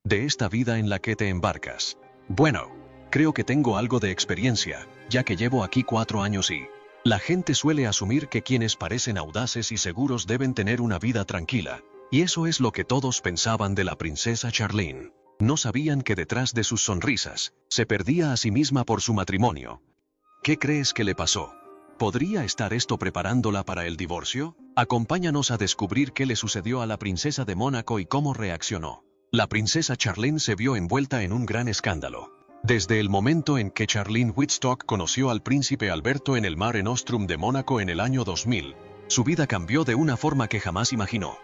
de esta vida en la que te embarcas? Bueno, creo que tengo algo de experiencia, ya que llevo aquí 4 años y... La gente suele asumir que quienes parecen audaces y seguros deben tener una vida tranquila. Y eso es lo que todos pensaban de la princesa Charlene. No sabían que detrás de sus sonrisas, se perdía a sí misma por su matrimonio. ¿Qué crees que le pasó? ¿Podría estar esto preparándola para el divorcio? Acompáñanos a descubrir qué le sucedió a la princesa de Mónaco y cómo reaccionó. La princesa Charlene se vio envuelta en un gran escándalo. Desde el momento en que Charlene Wittstock conoció al príncipe Alberto en el Mare Nostrum de Mónaco en el año 2000, su vida cambió de una forma que jamás imaginó.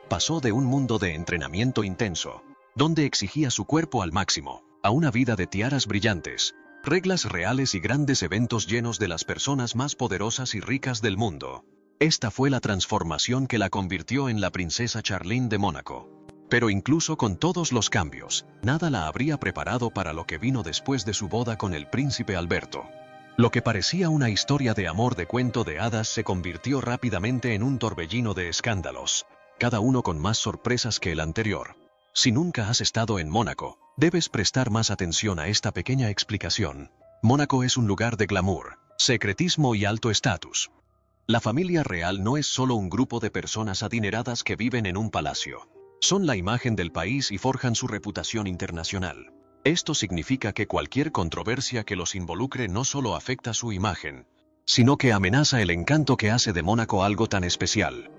Pasó de un mundo de entrenamiento intenso, donde exigía su cuerpo al máximo, a una vida de tiaras brillantes, reglas reales y grandes eventos llenos de las personas más poderosas y ricas del mundo. Esta fue la transformación que la convirtió en la princesa Charlene de Mónaco. Pero incluso con todos los cambios, nada la habría preparado para lo que vino después de su boda con el príncipe Alberto. Lo que parecía una historia de amor de cuento de hadas se convirtió rápidamente en un torbellino de escándalos, cada uno con más sorpresas que el anterior. Si nunca has estado en Mónaco, debes prestar más atención a esta pequeña explicación. Mónaco es un lugar de glamour, secretismo y alto estatus. La familia real no es solo un grupo de personas adineradas que viven en un palacio. Son la imagen del país y forjan su reputación internacional. Esto significa que cualquier controversia que los involucre no solo afecta su imagen, sino que amenaza el encanto que hace de Mónaco algo tan especial.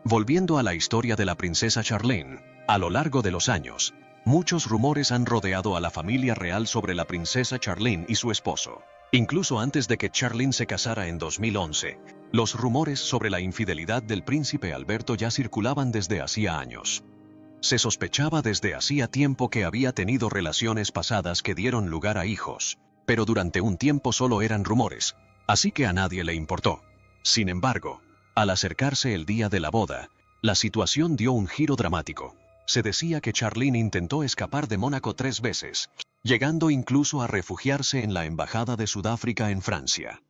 Volviendo a la historia de la princesa Charlene, a lo largo de los años, muchos rumores han rodeado a la familia real sobre la princesa Charlene y su esposo. Incluso antes de que Charlene se casara en 2011, los rumores sobre la infidelidad del príncipe Alberto ya circulaban desde hacía años. Se sospechaba desde hacía tiempo que había tenido relaciones pasadas que dieron lugar a hijos, pero durante un tiempo solo eran rumores, así que a nadie le importó. Sin embargo, al acercarse el día de la boda, la situación dio un giro dramático. Se decía que Charlene intentó escapar de Mónaco 3 veces, llegando incluso a refugiarse en la embajada de Sudáfrica en Francia.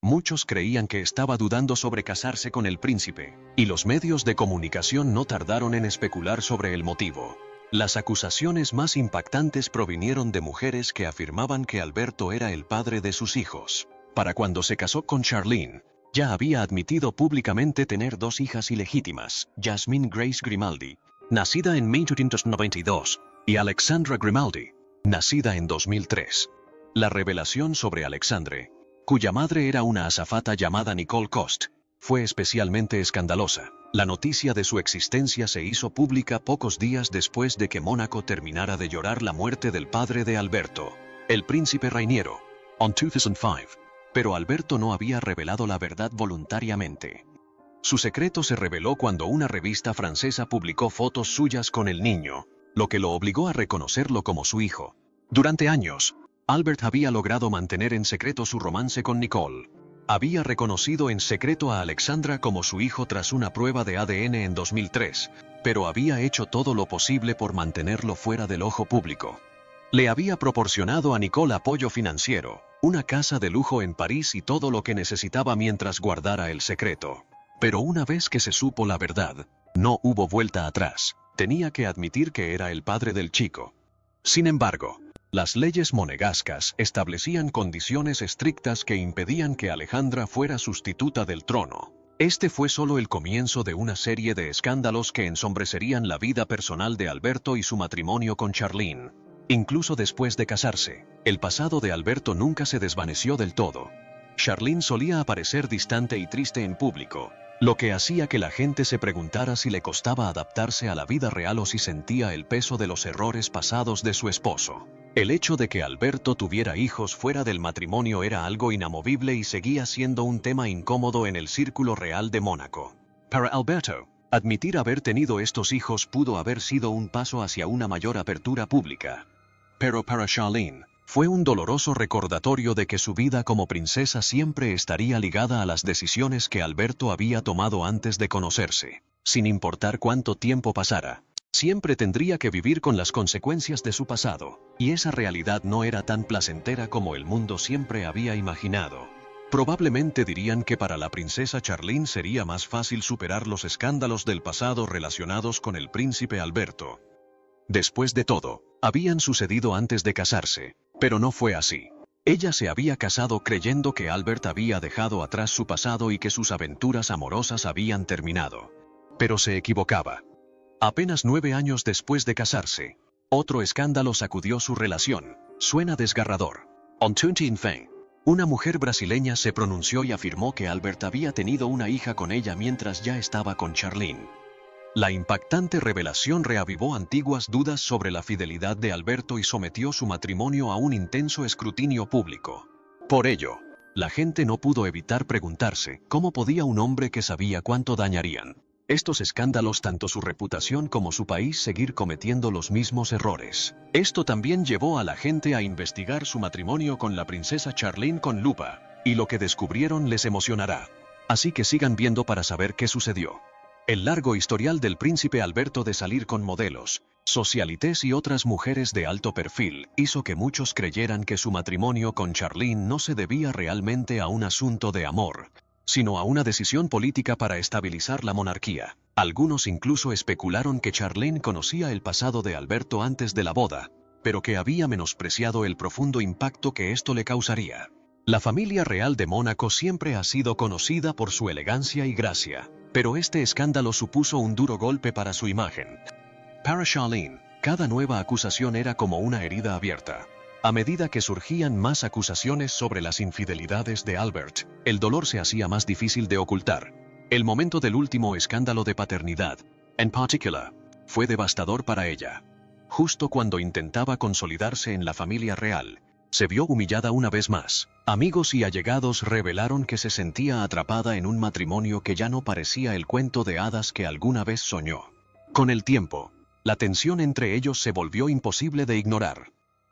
Muchos creían que estaba dudando sobre casarse con el príncipe, y los medios de comunicación no tardaron en especular sobre el motivo. Las acusaciones más impactantes provinieron de mujeres que afirmaban que Alberto era el padre de sus hijos. Para cuando se casó con Charlene, ya había admitido públicamente tener 2 hijas ilegítimas, Jasmine Grace Grimaldi, nacida en 1892, y Alexandra Grimaldi, nacida en 2003. La revelación sobre Alexandre, cuya madre era una azafata llamada Nicole Cost, fue especialmente escandalosa. La noticia de su existencia se hizo pública pocos días después de que Mónaco terminara de llorar la muerte del padre de Alberto, el príncipe Rainiero, en 2005. Pero Alberto no había revelado la verdad voluntariamente. Su secreto se reveló cuando una revista francesa publicó fotos suyas con el niño, lo que lo obligó a reconocerlo como su hijo. Durante años, Albert había logrado mantener en secreto su romance con Nicole. Había reconocido en secreto a Alexandra como su hijo tras una prueba de ADN en 2003, pero había hecho todo lo posible por mantenerlo fuera del ojo público. Le había proporcionado a Nicole apoyo financiero, una casa de lujo en París y todo lo que necesitaba mientras guardara el secreto. Pero una vez que se supo la verdad, no hubo vuelta atrás. Tenía que admitir que era el padre del chico. Sin embargo, las leyes monegascas establecían condiciones estrictas que impedían que Alejandra fuera sustituta del trono. Este fue solo el comienzo de una serie de escándalos que ensombrecerían la vida personal de Alberto y su matrimonio con Charlene. Incluso después de casarse, el pasado de Alberto nunca se desvaneció del todo. Charlene solía aparecer distante y triste en público, lo que hacía que la gente se preguntara si le costaba adaptarse a la vida real o si sentía el peso de los errores pasados de su esposo. El hecho de que Alberto tuviera hijos fuera del matrimonio era algo inamovible y seguía siendo un tema incómodo en el círculo real de Mónaco. Para Alberto, admitir haber tenido estos hijos pudo haber sido un paso hacia una mayor apertura pública. Pero para Charlene, fue un doloroso recordatorio de que su vida como princesa siempre estaría ligada a las decisiones que Alberto había tomado antes de conocerse. Sin importar cuánto tiempo pasara, siempre tendría que vivir con las consecuencias de su pasado, y esa realidad no era tan placentera como el mundo siempre había imaginado. Probablemente dirían que para la princesa Charlene sería más fácil superar los escándalos del pasado relacionados con el príncipe Alberto. Después de todo, habían sucedido antes de casarse, pero no fue así. Ella se había casado creyendo que Albert había dejado atrás su pasado y que sus aventuras amorosas habían terminado. Pero se equivocaba. Apenas 9 años después de casarse, otro escándalo sacudió su relación. Suena desgarrador. Antoine Feng, una mujer brasileña, se pronunció y afirmó que Albert había tenido una hija con ella mientras ya estaba con Charlene. La impactante revelación reavivó antiguas dudas sobre la fidelidad de Alberto y sometió su matrimonio a un intenso escrutinio público. Por ello, la gente no pudo evitar preguntarse cómo podía un hombre que sabía cuánto dañarían estos escándalos tanto su reputación como su país seguir cometiendo los mismos errores. Esto también llevó a la gente a investigar su matrimonio con la princesa Charlene con lupa, y lo que descubrieron les emocionará. Así que sigan viendo para saber qué sucedió. El largo historial del príncipe Alberto de salir con modelos, socialites y otras mujeres de alto perfil hizo que muchos creyeran que su matrimonio con Charlene no se debía realmente a un asunto de amor, sino a una decisión política para estabilizar la monarquía. Algunos incluso especularon que Charlene conocía el pasado de Alberto antes de la boda, pero que había menospreciado el profundo impacto que esto le causaría. La familia real de Mónaco siempre ha sido conocida por su elegancia y gracia, pero este escándalo supuso un duro golpe para su imagen. Para Charlene, cada nueva acusación era como una herida abierta. A medida que surgían más acusaciones sobre las infidelidades de Albert, el dolor se hacía más difícil de ocultar. El momento del último escándalo de paternidad, en particular, fue devastador para ella. Justo cuando intentaba consolidarse en la familia real, se vio humillada una vez más. Amigos y allegados revelaron que se sentía atrapada en un matrimonio que ya no parecía el cuento de hadas que alguna vez soñó. Con el tiempo, la tensión entre ellos se volvió imposible de ignorar.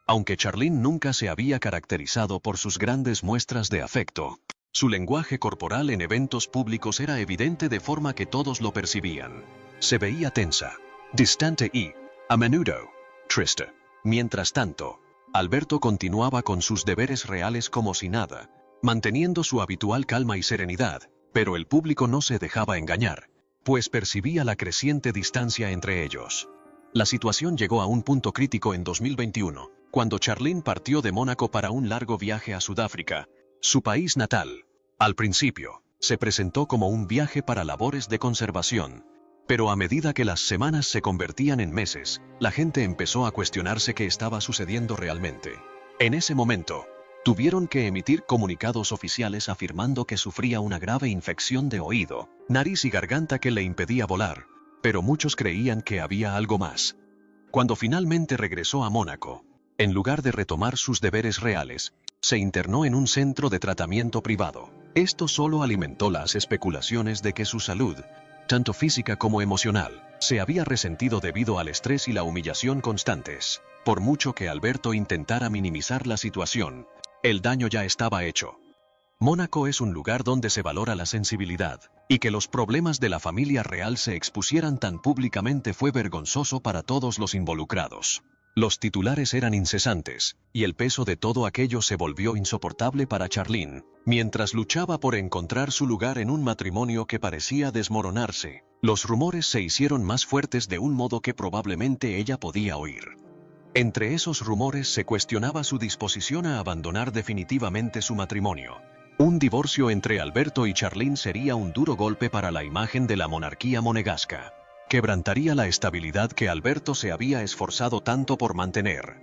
Aunque Charlene nunca se había caracterizado por sus grandes muestras de afecto, su lenguaje corporal en eventos públicos era evidente de forma que todos lo percibían. Se veía tensa, distante y, a menudo, triste. Mientras tanto, Alberto continuaba con sus deberes reales como si nada, manteniendo su habitual calma y serenidad, pero el público no se dejaba engañar, pues percibía la creciente distancia entre ellos. La situación llegó a un punto crítico en 2021, cuando Charlene partió de Mónaco para un largo viaje a Sudáfrica, su país natal. Al principio, se presentó como un viaje para labores de conservación, pero a medida que las semanas se convertían en meses, la gente empezó a cuestionarse qué estaba sucediendo realmente. En ese momento, tuvieron que emitir comunicados oficiales afirmando que sufría una grave infección de oído, nariz y garganta que le impedía volar, pero muchos creían que había algo más. Cuando finalmente regresó a Mónaco, en lugar de retomar sus deberes reales, se internó en un centro de tratamiento privado. Esto solo alimentó las especulaciones de que su salud, tanto física como emocional, se había resentido debido al estrés y la humillación constantes. Por mucho que Alberto intentara minimizar la situación, el daño ya estaba hecho. Mónaco es un lugar donde se valora la sensibilidad, y que los problemas de la familia real se expusieran tan públicamente fue vergonzoso para todos los involucrados. Los titulares eran incesantes, y el peso de todo aquello se volvió insoportable para Charlene. Mientras luchaba por encontrar su lugar en un matrimonio que parecía desmoronarse, los rumores se hicieron más fuertes de un modo que probablemente ella podía oír. Entre esos rumores se cuestionaba su disposición a abandonar definitivamente su matrimonio. Un divorcio entre Alberto y Charlene sería un duro golpe para la imagen de la monarquía monegasca. Quebrantaría la estabilidad que Alberto se había esforzado tanto por mantener.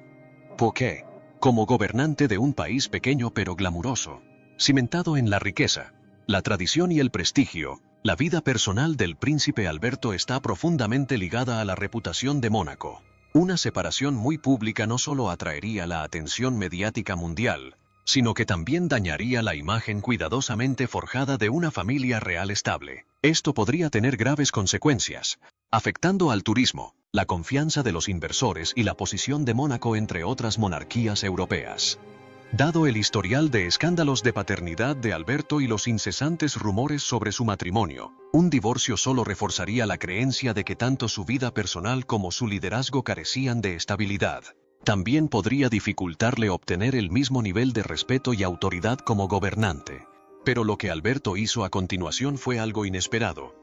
Porque, como gobernante de un país pequeño pero glamuroso, cimentado en la riqueza, la tradición y el prestigio, la vida personal del príncipe Alberto está profundamente ligada a la reputación de Mónaco. Una separación muy pública no solo atraería la atención mediática mundial, sino que también dañaría la imagen cuidadosamente forjada de una familia real estable. Esto podría tener graves consecuencias, afectando al turismo, la confianza de los inversores y la posición de Mónaco entre otras monarquías europeas. Dado el historial de escándalos de paternidad de Alberto y los incesantes rumores sobre su matrimonio, un divorcio solo reforzaría la creencia de que tanto su vida personal como su liderazgo carecían de estabilidad. También podría dificultarle obtener el mismo nivel de respeto y autoridad como gobernante. Pero lo que Alberto hizo a continuación fue algo inesperado.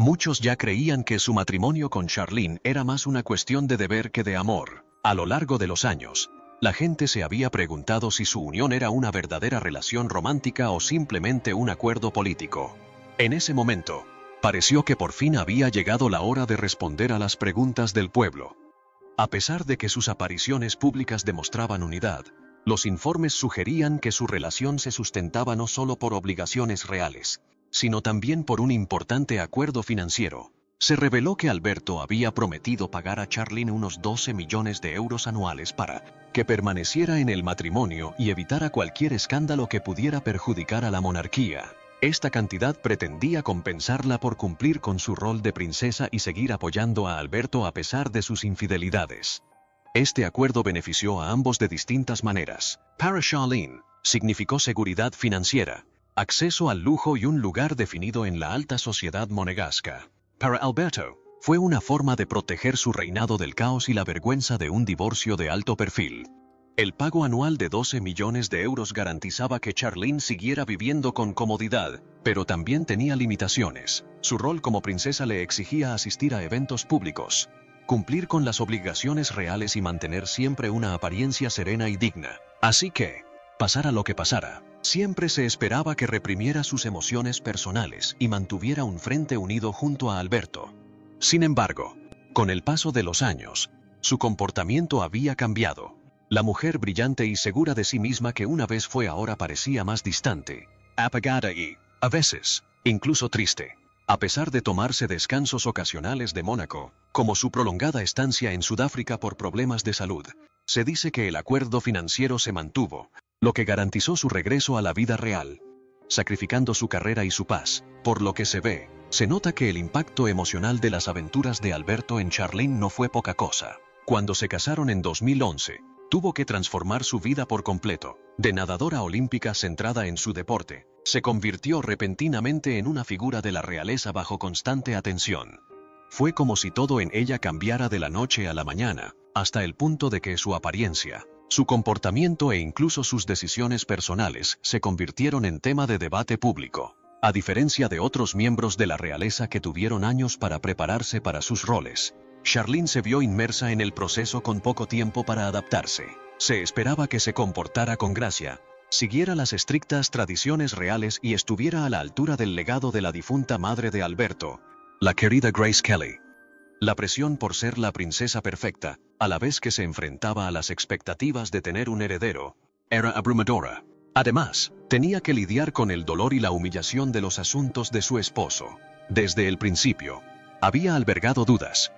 Muchos ya creían que su matrimonio con Charlene era más una cuestión de deber que de amor. A lo largo de los años, la gente se había preguntado si su unión era una verdadera relación romántica o simplemente un acuerdo político. En ese momento, pareció que por fin había llegado la hora de responder a las preguntas del pueblo. A pesar de que sus apariciones públicas demostraban unidad, los informes sugerían que su relación se sustentaba no solo por obligaciones reales, sino también por un importante acuerdo financiero. Se reveló que Alberto había prometido pagar a Charlene unos 12 millones de euros anuales para que permaneciera en el matrimonio y evitara cualquier escándalo que pudiera perjudicar a la monarquía. Esta cantidad pretendía compensarla por cumplir con su rol de princesa y seguir apoyando a Alberto a pesar de sus infidelidades. Este acuerdo benefició a ambos de distintas maneras. Para Charlene, significó seguridad financiera, acceso al lujo y un lugar definido en la alta sociedad monegasca. Para Alberto, fue una forma de proteger su reinado del caos y la vergüenza de un divorcio de alto perfil. El pago anual de 12 millones de euros garantizaba que Charlene siguiera viviendo con comodidad, pero también tenía limitaciones. Su rol como princesa le exigía asistir a eventos públicos, cumplir con las obligaciones reales y mantener siempre una apariencia serena y digna. Así que, pasara lo que pasara, siempre se esperaba que reprimiera sus emociones personales y mantuviera un frente unido junto a Alberto. Sin embargo, con el paso de los años, su comportamiento había cambiado. La mujer brillante y segura de sí misma que una vez fue ahora parecía más distante, apagada y, a veces, incluso triste. A pesar de tomarse descansos ocasionales de Mónaco, como su prolongada estancia en Sudáfrica por problemas de salud, se dice que el acuerdo financiero se mantuvo, lo que garantizó su regreso a la vida real, sacrificando su carrera y su paz. Por lo que se nota que el impacto emocional de las aventuras de Alberto en Charlene no fue poca cosa. Cuando se casaron en 2011, tuvo que transformar su vida por completo. De nadadora olímpica centrada en su deporte, se convirtió repentinamente en una figura de la realeza bajo constante atención. Fue como si todo en ella cambiara de la noche a la mañana, hasta el punto de que su apariencia, su comportamiento e incluso sus decisiones personales se convirtieron en tema de debate público. A diferencia de otros miembros de la realeza que tuvieron años para prepararse para sus roles, Charlene se vio inmersa en el proceso con poco tiempo para adaptarse. Se esperaba que se comportara con gracia, siguiera las estrictas tradiciones reales y estuviera a la altura del legado de la difunta madre de Alberto, la querida Grace Kelly. La presión por ser la princesa perfecta, a la vez que se enfrentaba a las expectativas de tener un heredero, era abrumadora. Además, tenía que lidiar con el dolor y la humillación de los asuntos de su esposo. Desde el principio, había albergado dudas.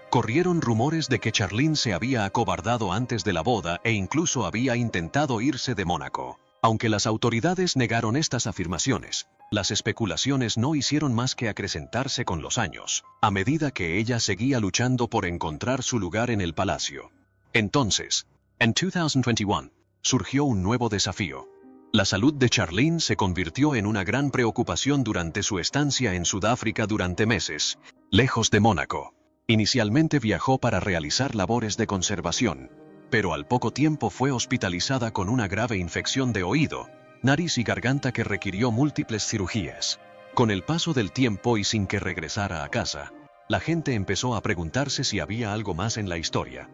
Corrieron rumores de que Charlene se había acobardado antes de la boda e incluso había intentado irse de Mónaco. Aunque las autoridades negaron estas afirmaciones, las especulaciones no hicieron más que acrecentarse con los años, a medida que ella seguía luchando por encontrar su lugar en el palacio. Entonces, en 2021, surgió un nuevo desafío. La salud de Charlene se convirtió en una gran preocupación durante su estancia en Sudáfrica durante meses, lejos de Mónaco. Inicialmente viajó para realizar labores de conservación, pero al poco tiempo fue hospitalizada con una grave infección de oído, nariz y garganta que requirió múltiples cirugías. Con el paso del tiempo y sin que regresara a casa, la gente empezó a preguntarse si había algo más en la historia.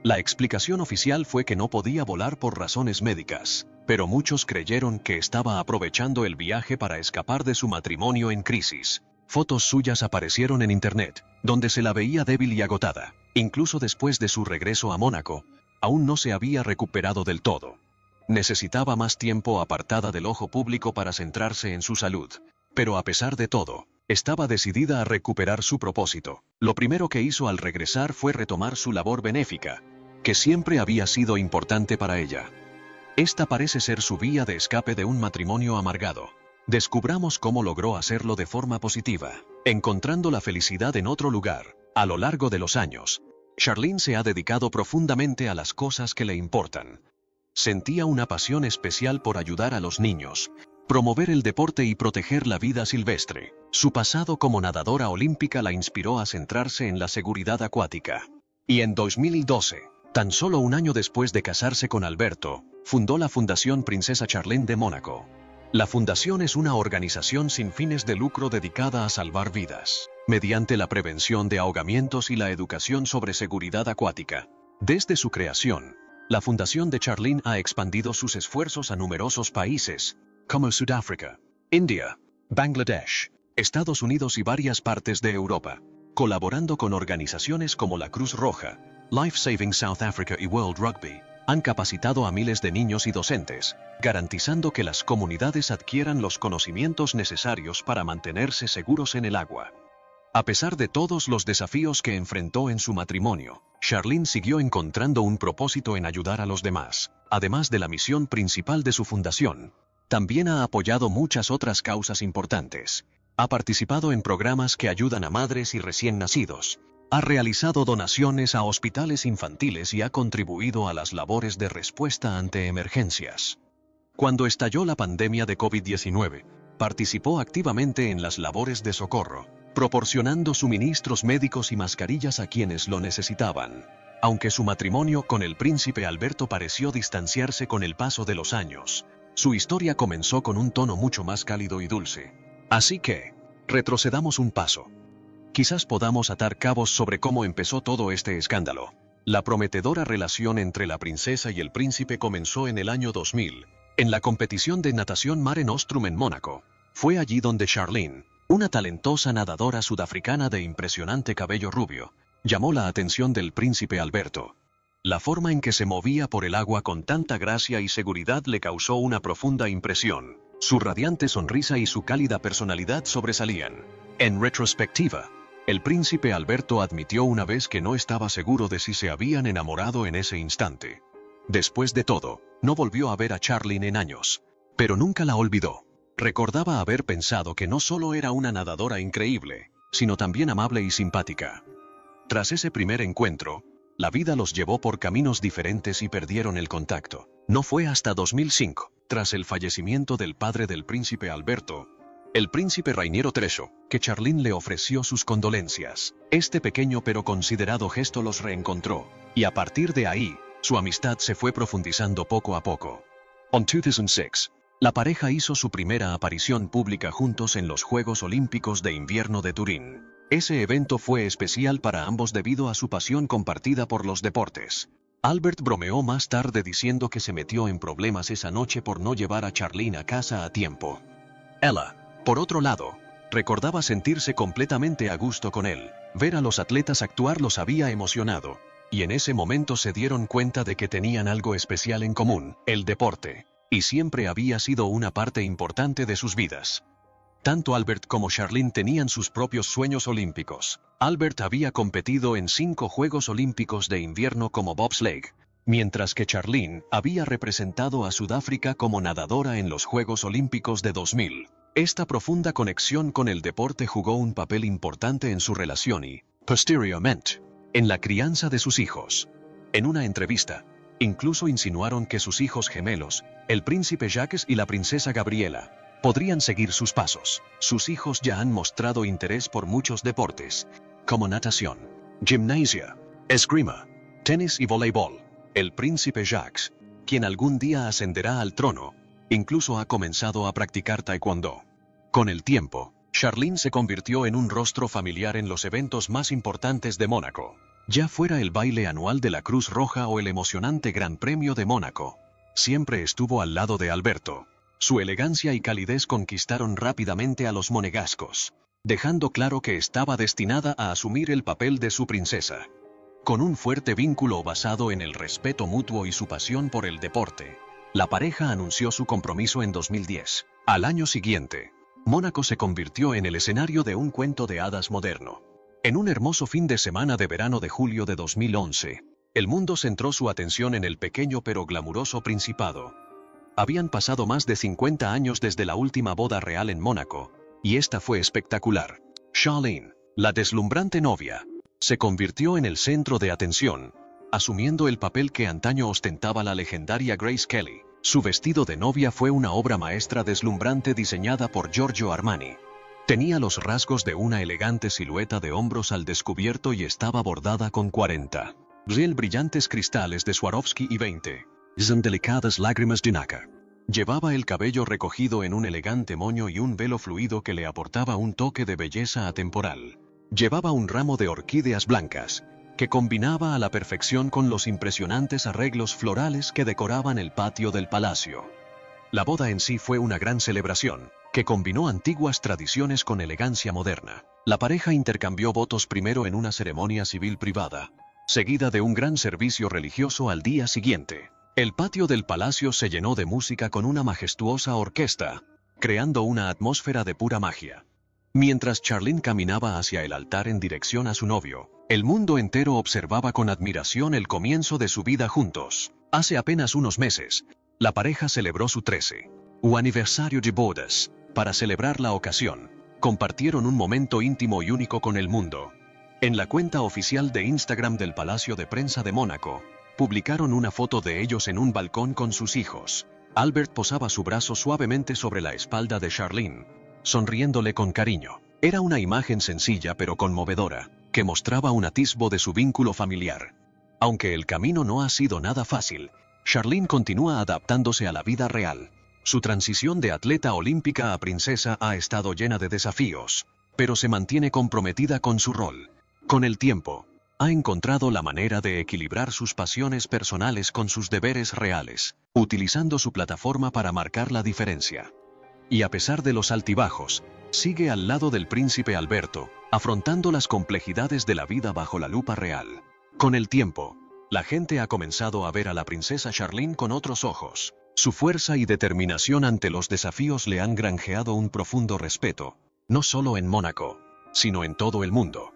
La explicación oficial fue que no podía volar por razones médicas, pero muchos creyeron que estaba aprovechando el viaje para escapar de su matrimonio en crisis. Fotos suyas aparecieron en internet, donde se la veía débil y agotada. Incluso después de su regreso a Mónaco, aún no se había recuperado del todo. Necesitaba más tiempo apartada del ojo público para centrarse en su salud. Pero a pesar de todo, estaba decidida a recuperar su propósito. Lo primero que hizo al regresar fue retomar su labor benéfica, que siempre había sido importante para ella. Esta parece ser su vía de escape de un matrimonio amargado. Descubramos cómo logró hacerlo de forma positiva, encontrando la felicidad en otro lugar. A lo largo de los años, Charlene se ha dedicado profundamente a las cosas que le importan. Sentía una pasión especial por ayudar a los niños, promover el deporte y proteger la vida silvestre. Su pasado como nadadora olímpica la inspiró a centrarse en la seguridad acuática. Y en 2012, tan solo un año después de casarse con Alberto, fundó la Fundación Princesa Charlene de Mónaco. La fundación es una organización sin fines de lucro dedicada a salvar vidas. mediante la prevención de ahogamientos y la educación sobre seguridad acuática. Desde su creación, la Fundación de Charlene ha expandido sus esfuerzos a numerosos países, como Sudáfrica, India, Bangladesh, Estados Unidos y varias partes de Europa, colaborando con organizaciones como la Cruz Roja, Life Saving South Africa y World Rugby. Han capacitado a miles de niños y docentes, garantizando que las comunidades adquieran los conocimientos necesarios para mantenerse seguros en el agua. A pesar de todos los desafíos que enfrentó en su matrimonio, Charlene siguió encontrando un propósito en ayudar a los demás. Además de la misión principal de su fundación, también ha apoyado muchas otras causas importantes. Ha participado en programas que ayudan a madres y recién nacidos. Ha realizado donaciones a hospitales infantiles y ha contribuido a las labores de respuesta ante emergencias. Cuando estalló la pandemia de COVID-19, participó activamente en las labores de socorro, proporcionando suministros médicos y mascarillas a quienes lo necesitaban. Aunque su matrimonio con el príncipe Alberto pareció distanciarse con el paso de los años, su historia comenzó con un tono mucho más cálido y dulce. Así que, retrocedamos un paso. Quizás podamos atar cabos sobre cómo empezó todo este escándalo. La prometedora relación entre la princesa y el príncipe comenzó en el año 2000, en la competición de natación Mare Nostrum en Mónaco. Fue allí donde Charlene, una talentosa nadadora sudafricana de impresionante cabello rubio, llamó la atención del príncipe Alberto. La forma en que se movía por el agua con tanta gracia y seguridad le causó una profunda impresión. Su radiante sonrisa y su cálida personalidad sobresalían. En retrospectiva, el príncipe Alberto admitió una vez que no estaba seguro de si se habían enamorado en ese instante. Después de todo, no volvió a ver a Charlene en años, pero nunca la olvidó. Recordaba haber pensado que no solo era una nadadora increíble, sino también amable y simpática. Tras ese primer encuentro, la vida los llevó por caminos diferentes y perdieron el contacto. No fue hasta 2005, tras el fallecimiento del padre del príncipe Alberto, el príncipe Rainiero III, que Charlene le ofreció sus condolencias. Este pequeño pero considerado gesto los reencontró, y a partir de ahí, su amistad se fue profundizando poco a poco. En 2006, la pareja hizo su primera aparición pública juntos en los Juegos Olímpicos de Invierno de Turín. Ese evento fue especial para ambos debido a su pasión compartida por los deportes. Albert bromeó más tarde diciendo que se metió en problemas esa noche por no llevar a Charlene a casa a tiempo. Ella, por otro lado, recordaba sentirse completamente a gusto con él. Ver a los atletas actuar los había emocionado, y en ese momento se dieron cuenta de que tenían algo especial en común, el deporte, y siempre había sido una parte importante de sus vidas. Tanto Albert como Charlene tenían sus propios sueños olímpicos. Albert había competido en 5 Juegos Olímpicos de invierno como bobsleigh, mientras que Charlene había representado a Sudáfrica como nadadora en los Juegos Olímpicos de 2000. Esta profunda conexión con el deporte jugó un papel importante en su relación y, posteriormente, en la crianza de sus hijos. En una entrevista, incluso insinuaron que sus hijos gemelos, el príncipe Jacques y la princesa Gabriela, podrían seguir sus pasos. Sus hijos ya han mostrado interés por muchos deportes, como natación, gimnasia, esgrima, tenis y voleibol. El príncipe Jacques, quien algún día ascenderá al trono, incluso ha comenzado a practicar taekwondo. Con el tiempo, Charlene se convirtió en un rostro familiar en los eventos más importantes de Mónaco, ya fuera el baile anual de la Cruz Roja o el emocionante Gran Premio de Mónaco. Siempre estuvo al lado de Alberto. Su elegancia y calidez conquistaron rápidamente a los monegascos, dejando claro que estaba destinada a asumir el papel de su princesa. Con un fuerte vínculo basado en el respeto mutuo y su pasión por el deporte, la pareja anunció su compromiso en 2010. Al año siguiente, Mónaco se convirtió en el escenario de un cuento de hadas moderno. En un hermoso fin de semana de verano de julio de 2011, el mundo centró su atención en el pequeño pero glamuroso principado. Habían pasado más de 50 años desde la última boda real en Mónaco, y esta fue espectacular. Charlene, la deslumbrante novia, se convirtió en el centro de atención, asumiendo el papel que antaño ostentaba la legendaria Grace Kelly. Su vestido de novia fue una obra maestra deslumbrante diseñada por Giorgio Armani. Tenía los rasgos de una elegante silueta de hombros al descubierto y estaba bordada con 40 brillantes cristales de Swarovski y 20 delicadas lágrimas de nácar. Llevaba el cabello recogido en un elegante moño y un velo fluido que le aportaba un toque de belleza atemporal. Llevaba un ramo de orquídeas blancas, que combinaba a la perfección con los impresionantes arreglos florales que decoraban el patio del palacio. La boda en sí fue una gran celebración, que combinó antiguas tradiciones con elegancia moderna. La pareja intercambió votos primero en una ceremonia civil privada, seguida de un gran servicio religioso al día siguiente. El patio del palacio se llenó de música con una majestuosa orquesta, creando una atmósfera de pura magia. Mientras Charlene caminaba hacia el altar en dirección a su novio, el mundo entero observaba con admiración el comienzo de su vida juntos. Hace apenas unos meses, la pareja celebró su 13º aniversario de bodas. Para celebrar la ocasión, compartieron un momento íntimo y único con el mundo. En la cuenta oficial de Instagram del Palacio de Prensa de Mónaco, publicaron una foto de ellos en un balcón con sus hijos. Albert posaba su brazo suavemente sobre la espalda de Charlene, sonriéndole con cariño. Era una imagen sencilla pero conmovedora, que mostraba un atisbo de su vínculo familiar. Aunque el camino no ha sido nada fácil, Charlene continúa adaptándose a la vida real. Su transición de atleta olímpica a princesa ha estado llena de desafíos, pero se mantiene comprometida con su rol. Con el tiempo, ha encontrado la manera de equilibrar sus pasiones personales con sus deberes reales, utilizando su plataforma para marcar la diferencia. Y a pesar de los altibajos, sigue al lado del príncipe Alberto, afrontando las complejidades de la vida bajo la lupa real. Con el tiempo, la gente ha comenzado a ver a la princesa Charlene con otros ojos. Su fuerza y determinación ante los desafíos le han granjeado un profundo respeto, no solo en Mónaco, sino en todo el mundo.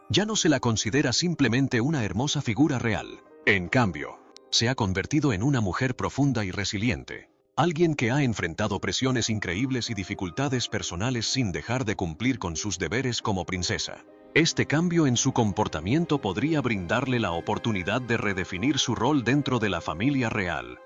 Ya no se la considera simplemente una hermosa figura real. En cambio, se ha convertido en una mujer profunda y resiliente. Alguien que ha enfrentado presiones increíbles y dificultades personales sin dejar de cumplir con sus deberes como princesa. Este cambio en su comportamiento podría brindarle la oportunidad de redefinir su rol dentro de la familia real.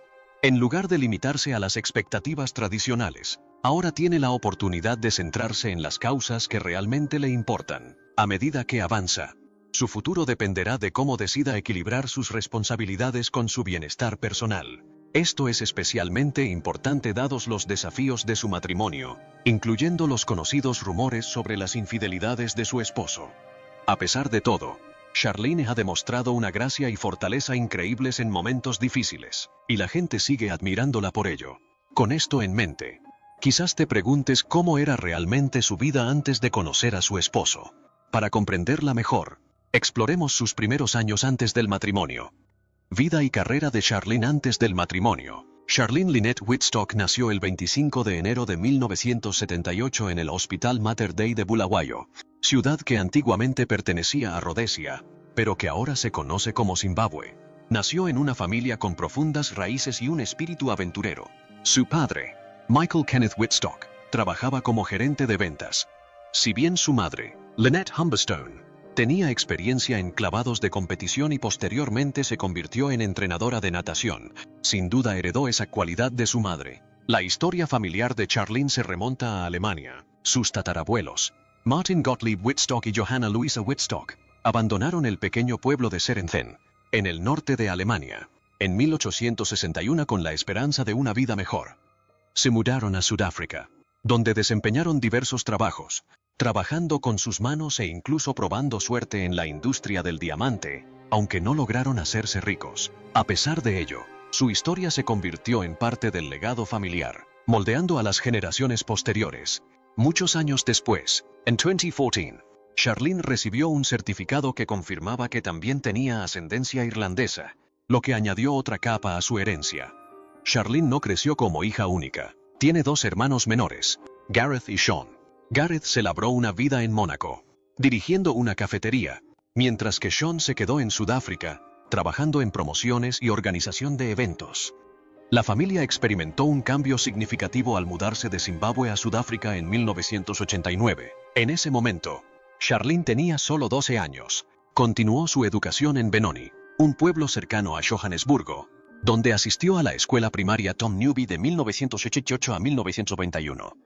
En lugar de limitarse a las expectativas tradicionales, ahora tiene la oportunidad de centrarse en las causas que realmente le importan. A medida que avanza, su futuro dependerá de cómo decida equilibrar sus responsabilidades con su bienestar personal. Esto es especialmente importante dados los desafíos de su matrimonio, incluyendo los conocidos rumores sobre las infidelidades de su esposo. A pesar de todo, Charlene ha demostrado una gracia y fortaleza increíbles en momentos difíciles, y la gente sigue admirándola por ello. Con esto en mente, quizás te preguntes cómo era realmente su vida antes de conocer a su esposo. Para comprenderla mejor, exploremos sus primeros años antes del matrimonio. Vida y carrera de Charlene antes del matrimonio. Charlene Lynette Wittstock nació el 25 de enero de 1978 en el Hospital Mater Dei de Bulawayo, ciudad que antiguamente pertenecía a Rodesia, pero que ahora se conoce como Zimbabue. Nació en una familia con profundas raíces y un espíritu aventurero. Su padre, Michael Kenneth Wittstock, trabajaba como gerente de ventas. Si bien su madre, Lynette Humberstone, tenía experiencia en clavados de competición y posteriormente se convirtió en entrenadora de natación, sin duda heredó esa cualidad de su madre. La historia familiar de Charlene se remonta a Alemania. Sus tatarabuelos, Martin Gottlieb Wittstock y Johanna Luisa Wittstock, abandonaron el pequeño pueblo de Serenzen, en el norte de Alemania, en 1861 con la esperanza de una vida mejor. Se mudaron a Sudáfrica, donde desempeñaron diversos trabajos, trabajando con sus manos e incluso probando suerte en la industria del diamante, aunque no lograron hacerse ricos. A pesar de ello, su historia se convirtió en parte del legado familiar, moldeando a las generaciones posteriores. Muchos años después, en 2014, Charlene recibió un certificado que confirmaba que también tenía ascendencia irlandesa, lo que añadió otra capa a su herencia. Charlene no creció como hija única. Tiene dos hermanos menores, Gareth y Sean. Gareth se labró una vida en Mónaco, dirigiendo una cafetería, mientras que Sean se quedó en Sudáfrica, trabajando en promociones y organización de eventos. La familia experimentó un cambio significativo al mudarse de Zimbabue a Sudáfrica en 1989. En ese momento, Charlene tenía solo 12 años. Continuó su educación en Benoni, un pueblo cercano a Johannesburgo, donde asistió a la escuela primaria Tom Newby de 1988 a 1921.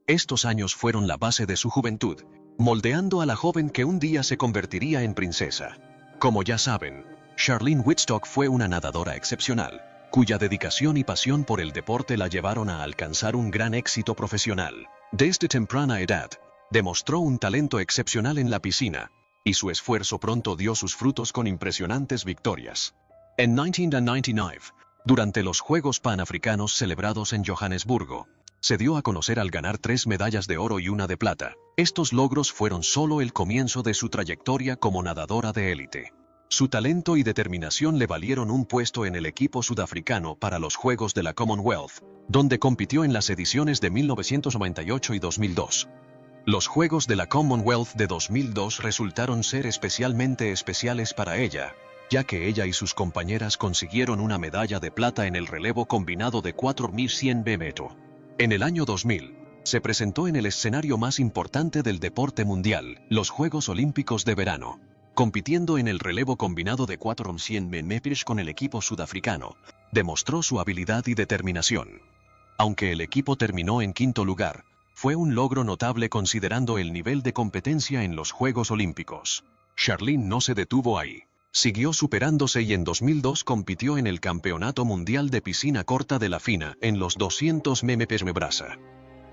Estos años fueron la base de su juventud, moldeando a la joven que un día se convertiría en princesa. Como ya saben, Charlene Wittstock fue una nadadora excepcional, cuya dedicación y pasión por el deporte la llevaron a alcanzar un gran éxito profesional. Desde temprana edad, Demostró un talento excepcional en la piscina, y su esfuerzo pronto dio sus frutos con impresionantes victorias. En 1999, durante los Juegos Panafricanos celebrados en Johannesburgo, se dio a conocer al ganar 3 medallas de oro y 1 de plata. Estos logros fueron solo el comienzo de su trayectoria como nadadora de élite. Su talento y determinación le valieron un puesto en el equipo sudafricano para los Juegos de la Commonwealth, donde compitió en las ediciones de 1998 y 2002. Los Juegos de la Commonwealth de 2002 resultaron ser especialmente especiales para ella, ya que ella y sus compañeras consiguieron una medalla de plata en el relevo combinado de 4100 metros. En el año 2000, se presentó en el escenario más importante del deporte mundial, los Juegos Olímpicos de Verano, compitiendo en el relevo combinado de 4100 metros con el equipo sudafricano. Demostró su habilidad y determinación. Aunque el equipo terminó en quinto lugar, fue un logro notable considerando el nivel de competencia en los Juegos Olímpicos. Sharlene no se detuvo ahí. Siguió superándose y en 2002 compitió en el Campeonato Mundial de Piscina Corta de la FINA en los 200 metros braza.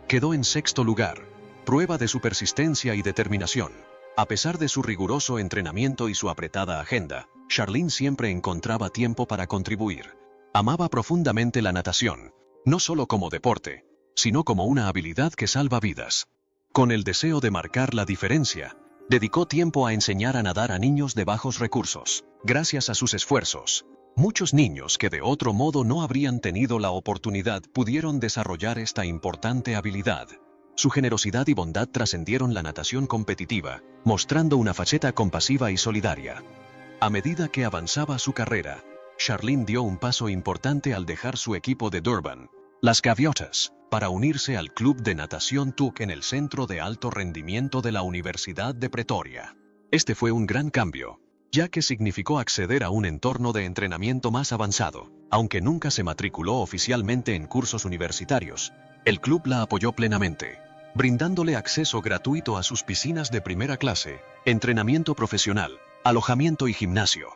Quedó en sexto lugar, prueba de su persistencia y determinación. A pesar de su riguroso entrenamiento y su apretada agenda, Sharlene siempre encontraba tiempo para contribuir. Amaba profundamente la natación, no solo como deporte, sino como una habilidad que salva vidas. Con el deseo de marcar la diferencia, dedicó tiempo a enseñar a nadar a niños de bajos recursos. Gracias a sus esfuerzos, muchos niños que de otro modo no habrían tenido la oportunidad pudieron desarrollar esta importante habilidad. Su generosidad y bondad trascendieron la natación competitiva, mostrando una faceta compasiva y solidaria. A medida que avanzaba su carrera, Sharlene dio un paso importante al dejar su equipo de Durban, las Gaviotas, para unirse al Club de Natación TUC en el Centro de Alto Rendimiento de la Universidad de Pretoria. Este fue un gran cambio, ya que significó acceder a un entorno de entrenamiento más avanzado. Aunque nunca se matriculó oficialmente en cursos universitarios, el club la apoyó plenamente, brindándole acceso gratuito a sus piscinas de primera clase, entrenamiento profesional, alojamiento y gimnasio.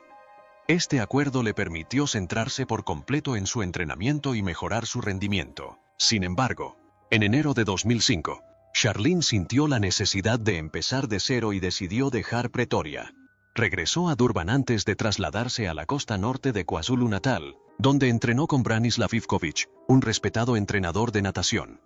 Este acuerdo le permitió centrarse por completo en su entrenamiento y mejorar su rendimiento. Sin embargo, en enero de 2005, Sharlene sintió la necesidad de empezar de cero y decidió dejar Pretoria. Regresó a Durban antes de trasladarse a la costa norte de KwaZulu-Natal, donde entrenó con Branislav Ivkovic, un respetado entrenador de natación.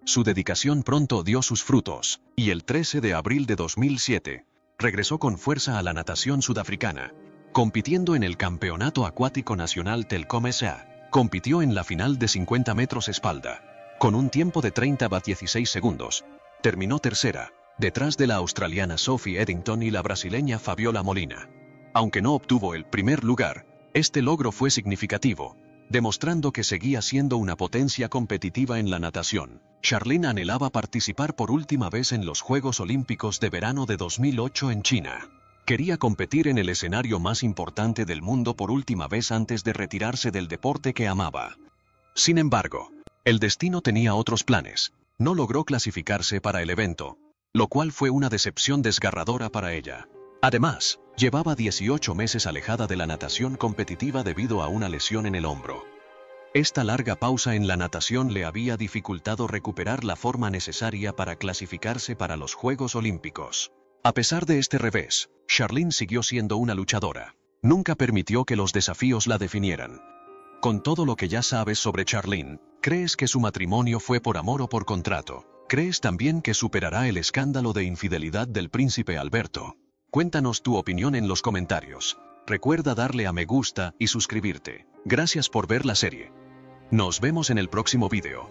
Su dedicación pronto dio sus frutos, y el 13 de abril de 2007, regresó con fuerza a la natación sudafricana, compitiendo en el Campeonato Acuático Nacional Telkom SA. Compitió en la final de 50 metros espalda, con un tiempo de 30:16 segundos. Terminó tercera, detrás de la australiana Sophie Eddington y la brasileña Fabiola Molina. Aunque no obtuvo el primer lugar, este logro fue significativo, demostrando que seguía siendo una potencia competitiva en la natación. Sharlene anhelaba participar por última vez en los Juegos Olímpicos de Verano de 2008 en China. Quería competir en el escenario más importante del mundo por última vez antes de retirarse del deporte que amaba. Sin embargo, el destino tenía otros planes. No logró clasificarse para el evento, lo cual fue una decepción desgarradora para ella. Además, llevaba 18 meses alejada de la natación competitiva debido a una lesión en el hombro. Esta larga pausa en la natación le había dificultado recuperar la forma necesaria para clasificarse para los Juegos Olímpicos. A pesar de este revés, Sharlene siguió siendo una luchadora. Nunca permitió que los desafíos la definieran. Con todo lo que ya sabes sobre Sharlene, ¿crees que su matrimonio fue por amor o por contrato? ¿Crees también que superará el escándalo de infidelidad del príncipe Alberto? Cuéntanos tu opinión en los comentarios. Recuerda darle a me gusta y suscribirte. Gracias por ver la serie. Nos vemos en el próximo video.